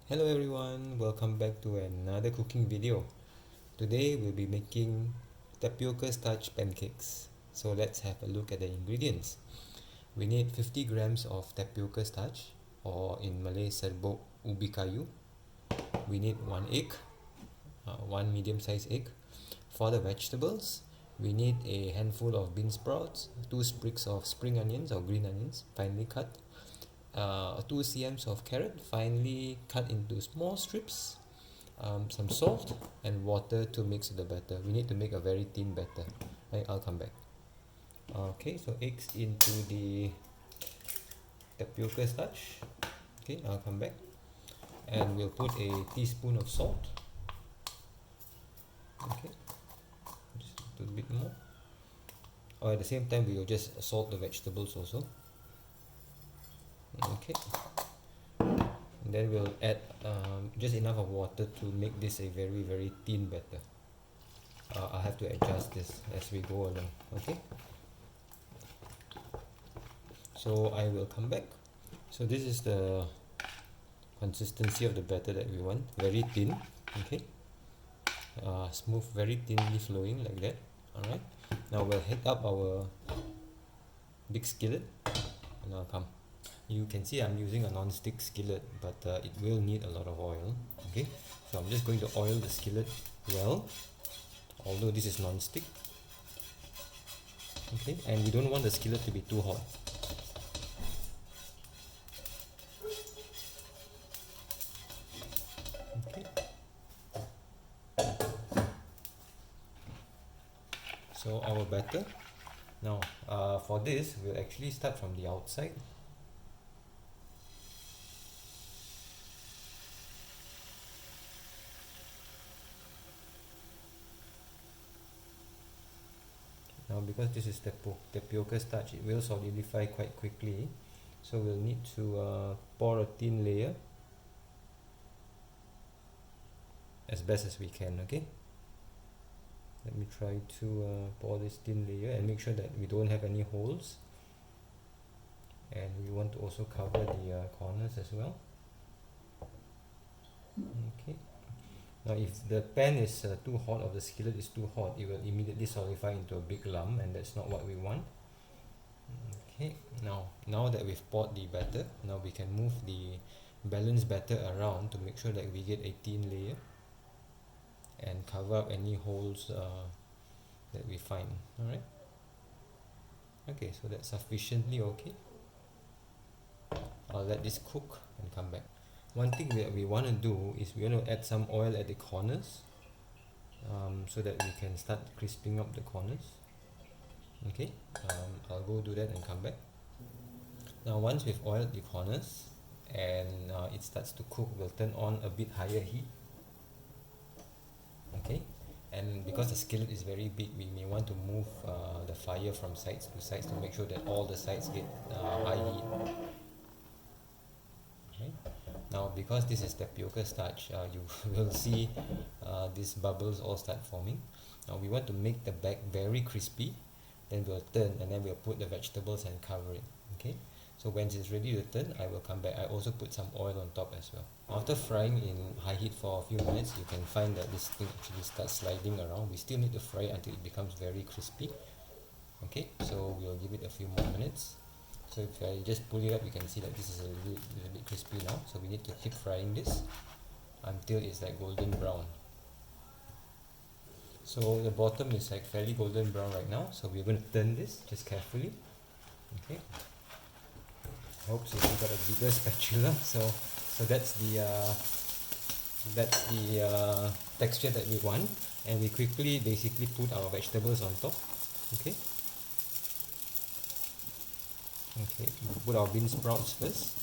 Hello everyone, welcome back to another cooking video. Today we'll be making tapioca starch pancakes. So let's have a look at the ingredients. We need 50 grams of tapioca starch, or in Malay serbuk ubi kayu. We need 1 egg, 1 medium-sized egg. For the vegetables, we need a handful of bean sprouts, 2 sprigs of spring onions or green onions, finely cut, 2 cms of carrot finely cut into small strips, some salt and water to mix the batter. We need to make a very thin batter. I'll come back. Okay, so eggs into the tapioca starch. Okay, I'll come back, and we'll put a teaspoon of salt. Okay, just a little bit more. Or at the same time, we will just salt the vegetables also. Okay, and then we'll add just enough of water to make this a very thin batter. I'll have to adjust this as we go along. Okay, so I will come back. So this is the consistency of the batter that we want, very thin. Okay, smooth, very thinly flowing like that. Alright, now we'll heat up our big skillet, and I'll come. You can see I'm using a non-stick skillet, but it will need a lot of oil. Okay, so I'm just going to oil the skillet well, although this is non-stick. Okay, and we don't want the skillet to be too hot. Okay, so our batter now, for this we'll actually start from the outside. Now, because this is tapioca starch, it will solidify quite quickly, so we'll need to pour a thin layer as best as we can. Okay, let me try to pour this thin layer and make sure that we don't have any holes, and we want to also cover the corners as well. Okay, now if the pan is too hot, or the skillet is too hot, it will immediately solidify into a big lump, and that's not what we want. Okay, now that we've poured the batter, now we can move the balanced batter around to make sure that we get a thin layer and cover up any holes that we find. Alright, okay, so that's sufficiently okay. I'll let this cook and come back. One thing that we want to do is we want to add some oil at the corners, so that we can start crisping up the corners. Okay, I'll go do that and come back. Now, once we've oiled the corners and it starts to cook, we'll turn on a bit higher heat. Okay, and because the skillet is very big, we may want to move the fire from sides to sides to make sure that all the sides get high heat. Okay. Now, because this is tapioca starch, you will see these bubbles all start forming. Now, we want to make the back very crispy. Then we'll turn, and then we'll put the vegetables and cover it. Okay, so when it's ready to turn, I will come back. I also put some oil on top as well. After frying in high heat for a few minutes, you can find that this thing actually starts sliding around. We still need to fry it until it becomes very crispy. Okay, so we'll give it a few more minutes. So if I just pull it up, you can see that this is a little bit crispy now. So we need to keep frying this until it's like golden brown. So the bottom is like fairly golden brown right now. So we're going to turn this just carefully. Okay. Oops, we got a bigger spatula. So that's the texture that we want, and we quickly basically put our vegetables on top. Okay. Okay, we'll put our bean sprouts first,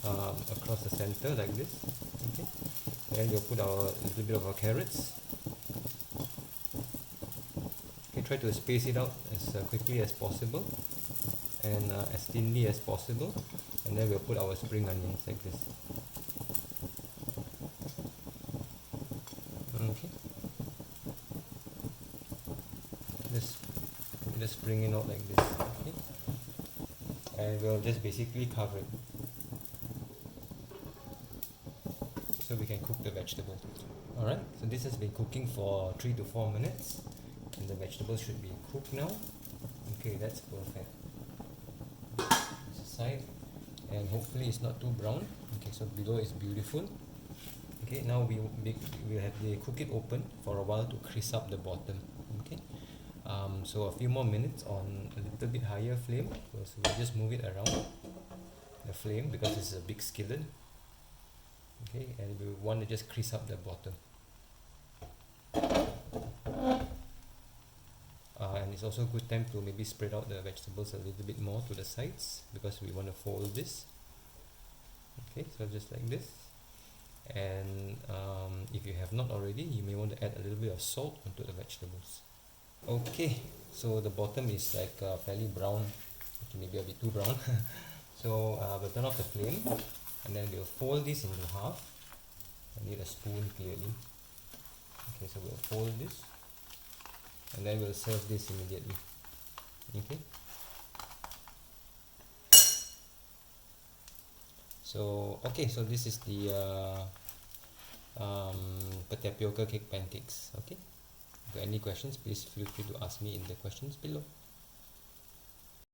across the center like this. Okay, then we'll put our little bit of our carrots. Okay, try to space it out as quickly as possible and as thinly as possible, and then we'll put our spring onions like this. Okay, just bring it out like this. Okay, and we'll just basically cover it. so we can cook the vegetable. Alright, so this has been cooking for 3 to 4 minutes and the vegetables should be cooked now. Okay, that's perfect. This aside, and hopefully it's not too brown. Okay, so below is beautiful. Okay, now we have to cook it open for a while to crisp up the bottom. Okay, so a few more minutes on a little bit higher flame. So we'll just move it around the flame because this is a big skillet. Okay, and we want to just crisp up the bottom. And it's also a good time to maybe spread out the vegetables a little bit more to the sides because we want to fold this. Okay, so just like this. And if you have not already, you may want to add a little bit of salt onto the vegetables. Okay, so the bottom is like fairly brown, okay, maybe a bit too brown. So we'll turn off the flame and then we'll fold this into half. I need a spoon clearly. Okay, so we'll fold this and then we'll serve this immediately. Okay, so this is the tapioca cake pancakes. Okay, if you have any questions, please feel free to ask me in the questions below.